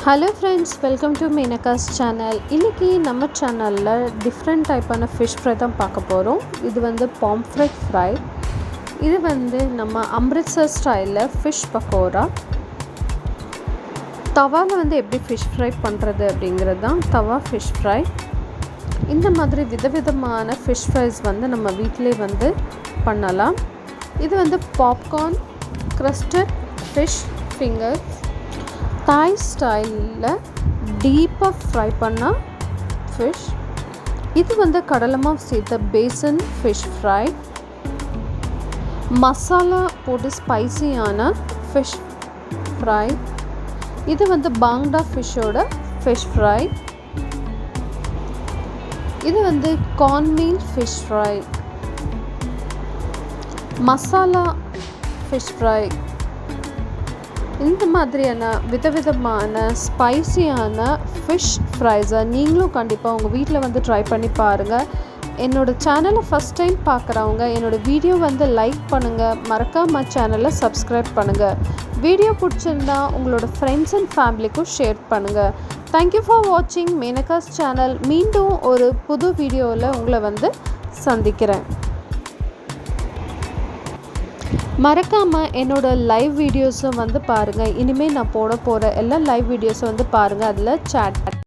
Hello friends, welcome to Menaka's channel. இன்னைக்கு நம்ம சேனல்ல டிஃப்ரெண்ட் டைப்பான ஃபிஷ் ஃப்ரை தான் பார்க்க போகிறோம். இது வந்து பாம்ஃப்ரெட் ஃப்ரை. இது வந்து நம்ம அம்ரித்சர் ஸ்டைலில் ஃபிஷ் பக்கோடா. தவாவில் வந்து எப்படி ஃபிஷ் ஃப்ரை பண்ணுறது அப்படிங்கிறது தான் தவா ஃபிஷ் ஃப்ரை. இந்த மாதிரி விதவிதமான ஃபிஷ் ஃப்ரைஸ் வந்து நம்ம வீட்டிலே வந்து பண்ணலாம். இது வந்து பாப்கார்ன் க்ரஸ்டட் ஃபிஷ் ஃபிங்கர் தாய் ஸ்டைலில் டீப்பாக ஃப்ரை பண்ண ஃபிஷ். இது வந்து கடலை மாவு சேர்த்த பேசன் ஃபிஷ் ஃப்ரை. மசாலா போட்டு ஸ்பைசியான ஃபிஷ் ஃப்ரை. இது வந்து பாங்டா ஃபிஷ்ஷோட ஃபிஷ் ஃப்ரை. இது வந்து cornmeal fish fry. Masala fish fry. இந்த மாதிரியான விதவிதமான ஸ்பைசியான ஃபிஷ் ஃப்ரைஸை நீங்களும் கண்டிப்பாக உங்கள் வீட்டில் வந்து ட்ரை பண்ணி பாருங்கள். என்னோடய சேனலை ஃபஸ்ட் டைம் பார்க்குறவங்க என்னோடய வீடியோ வந்து லைக் பண்ணுங்கள், மறக்காமல் சேனலை சப்ஸ்கிரைப் பண்ணுங்கள். வீடியோ பிடிச்சிருந்தா உங்களோட ஃப்ரெண்ட்ஸ் அண்ட் ஃபேமிலிக்கும் ஷேர் பண்ணுங்கள். தேங்க்யூ ஃபார் வாட்சிங் மேனகாஸ் சேனல். மீண்டும் ஒரு புது வீடியோவில் உங்களை வந்து சந்திக்கிறேன். மறக்காமல் என்னோடய லைவ் வீடியோஸும் வந்து பாருங்கள். இனிமேல் நான் போட போகிற எல்லா லைவ் வீடியோஸும் வந்து பாருங்கள். அதில் சேட்